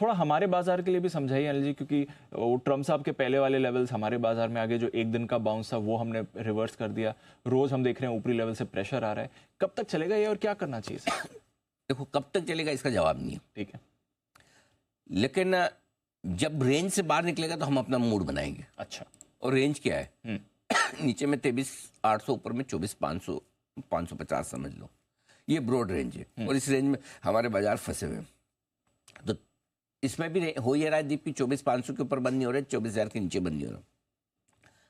थोड़ा हमारे बाजार के लिए भी समझाइए अनिल जी, क्योंकि वो ट्रम्प साहब के पहले वाले लेवल्स हमारे बाजार में आगे, जो एक दिन का बाउंस था वो हमने रिवर्स कर दिया, रोज हम देख रहे हैं ऊपरी लेवल से प्रेशर आ रहा है। कब तक चलेगा ये और क्या करना चाहिए सर? देखो, कब तक चलेगा इसका जवाब नहीं है, ठीक है, लेकिन जब रेंज से बाहर निकलेगा तो हम अपना मूड बनाएंगे। अच्छा, और रेंज क्या है? नीचे में 23,800, ऊपर में 24,500, 550 समझ लो, ये ब्रॉड रेंज है। और इस रेंज में हमारे बाजार फंसे हुए हैं। तो इसमें भी हो ये रहा है दीप की 24,500 के ऊपर बंद नहीं हो रहे, 24,000 के नीचे बंद नहीं हो रहा।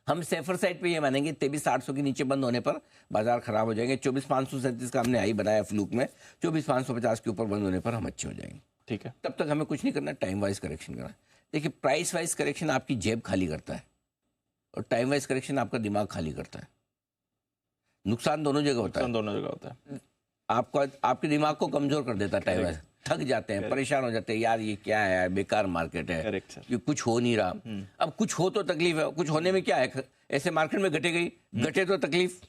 हम सेफर साइड पे ये मानेंगे 23,800 के नीचे बंद होने पर बाजार खराब हो जाएंगे। 24,537 का हमने हाई बनाया फ्लूक में, 24,550 के ऊपर बंद होने पर हम अच्छे हो जाएंगे। ठीक है, तब तक हमें कुछ नहीं करना, टाइम वाइज करेक्शन करना। देखिए, प्राइस वाइज करेक्शन आपकी जेब खाली करता है और टाइम वाइज करेक्शन आपका दिमाग खाली करता है। नुकसान दोनों जगह होता है। दोनों जगह होता है। आपका आपके दिमाग को कमजोर कर देता है टाइम वाइज। थक जाते हैं, परेशान हो जाते हैं, यार ये क्या है यार, बेकार मार्केट है, ये कुछ हो नहीं रहा। अब कुछ हो तो तकलीफ है, कुछ होने में क्या है? ऐसे मार्केट में घटे गई, घटे तो तकलीफ,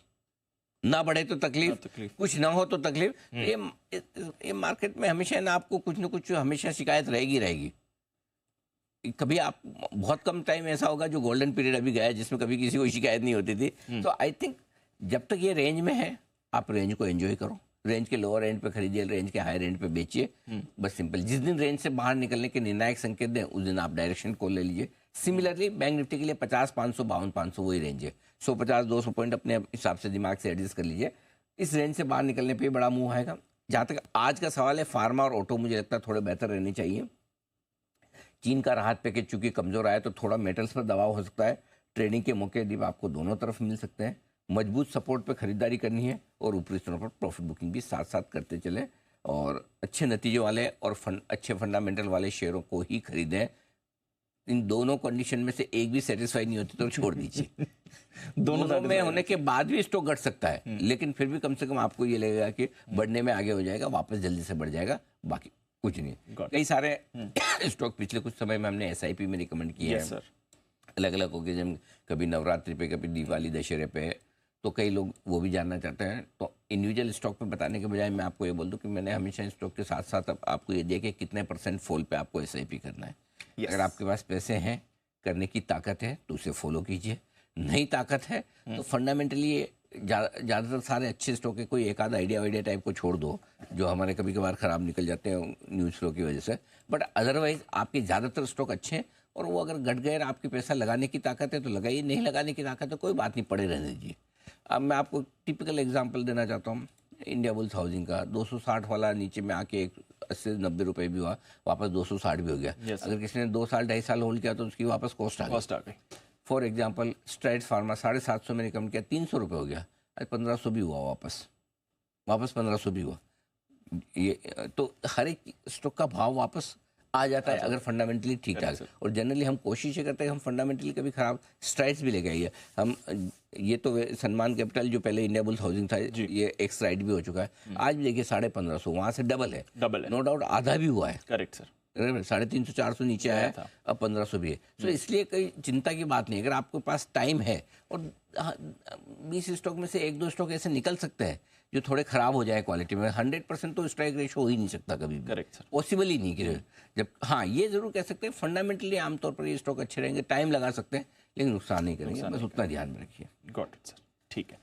ना बढ़े तो तकलीफ, कुछ ना हो तो तकलीफ। ये मार्केट में हमेशा ना आपको कुछ ना कुछ हमेशा शिकायत रहेगी रहेगी। कभी आप बहुत कम टाइम ऐसा होगा जो गोल्डन पीरियड अभी गया है जिसमें कभी किसी को शिकायत नहीं होती थी। तो आई थिंक जब तक ये रेंज में है आप रेंज को एंजॉय करो। रेंज के लोअर एंड पे खरीदिए, रेंज के हाई एंड पे बेचिए, बस सिंपल। जिस दिन रेंज से बाहर निकलने के निर्णायक संकेत दें उस दिन आप डायरेक्शन को ले लीजिए। सिमिलरली बैंक निफ्टी के लिए 50, 500, 52, 500 वही रेंज है। 150, 200 पॉइंट अपने हिसाब से दिमाग से एडजस्ट कर लीजिए। इस रेंज से बाहर निकलने पर बड़ा मूव आएगा। जहाँ तक आज का सवाल है, फार्मा और ऑटो मुझे लगता है थोड़े बेहतर रहने चाहिए। चीन का राहत पैकेज चूंकि कमजोर आया तो थोड़ा मेटल्स पर दबाव हो सकता है। ट्रेडिंग के मौके दीप आपको दोनों तरफ मिल सकते हैं। मजबूत सपोर्ट पे खरीदारी करनी है और ऊपरी स्तरों पर प्रॉफिट बुकिंग भी साथ साथ करते चले और अच्छे नतीजे वाले और अच्छे फंडामेंटल वाले शेयरों को ही खरीदें। इन दोनों कंडीशन में से एक भी सेटिस्फाई नहीं होती तो छोड़ दीजिए। दोनों में होने के बाद भी स्टॉक घट सकता है, लेकिन फिर भी कम से कम आपको ये लगेगा कि बढ़ने में आगे हो जाएगा, वापस जल्दी से बढ़ जाएगा, बाकी कुछ नहीं। कई सारे स्टॉक पिछले कुछ समय में हमने SIP में रिकमेंड किए हैं अलग अलग ओकेजन, कभी नवरात्रि पे, कभी दिवाली दशहरे पे, तो कई लोग वो भी जानना चाहते हैं। तो इंडिविजुअल स्टॉक पे बताने के बजाय मैं आपको ये बोल दूं कि मैंने हमेशा स्टॉक के साथ साथ आपको ये दिया कि कितने % फॉल पे आपको SIP करना है। अगर आपके पास पैसे हैं, करने की ताकत है तो उसे फॉलो कीजिए, नहीं ताकत है तो फंडामेंटली ज़्यादातर सारे अच्छे स्टॉक है, कोई एक आधा आइडिया टाइप को छोड़ दो जो हमारे कभी कभार ख़राब निकल जाते हैं न्यूज़ फ्लो की वजह से। बट अदरवाइज आपके ज़्यादातर स्टॉक अच्छे हैं और वो अगर घट गए, आपके पैसा लगाने की ताकत है तो लगाइए, नहीं लगाने की ताकत है कोई बात नहीं, पड़े रहने दीजिए। अब मैं आपको टिपिकल एग्जांपल देना चाहता हूँ इंडिया बुल्स हाउसिंग का। 260 वाला नीचे में आके 80-90 रुपये भी हुआ, वापस 260 भी हो गया। अगर किसी ने 2 साल 2.5 साल होल्ड किया तो उसकी वापस कॉस्ट आ गई। फॉर एग्जाम्पल स्ट्राइड्स फार्मा 750 में रिकमेंड किया, 300 रुपये हो गया, आज 1500 भी हुआ, वापस 1500 भी हुआ। ये तो हर एक स्टॉक का भाव वापस आ जाता है अगर फंडामेंटली ठीक ठाक। और जनरली हम कोशिश ये करते हैं हम फंडामेंटली कभी खराब स्ट्राइड्स भी लेके आइए। हम ये तो सम्मान कैपिटल जो पहले इंडिया बुल्स हाउसिंग था, ये एक स्ट्राइड भी हो चुका है, आज भी देखिए 1550, वहाँ से डबल है, नो डाउट आधा भी हुआ है। करेक्ट सर, 350-400 नीचे आया है, अब 1500 भी है। तो इसलिए कोई चिंता की बात नहीं। अगर आपके पास टाइम है और 20 स्टॉक में से 1-2 स्टॉक ऐसे निकल सकते हैं जो थोड़े खराब हो जाए क्वालिटी में, 100% तो स्ट्राइक रेशो हो ही नहीं सकता कभी भी। करेक्ट सर, पॉसिबल ही नहीं कि जब, हाँ ये जरूर कह सकते हैं फंडामेंटली आमतौर पर ये स्टॉक अच्छे रहेंगे, टाइम लगा सकते हैं लेकिन नुकसान नहीं करेंगे, बस उतना ध्यान में रखिए। गॉट इट सर, ठीक है।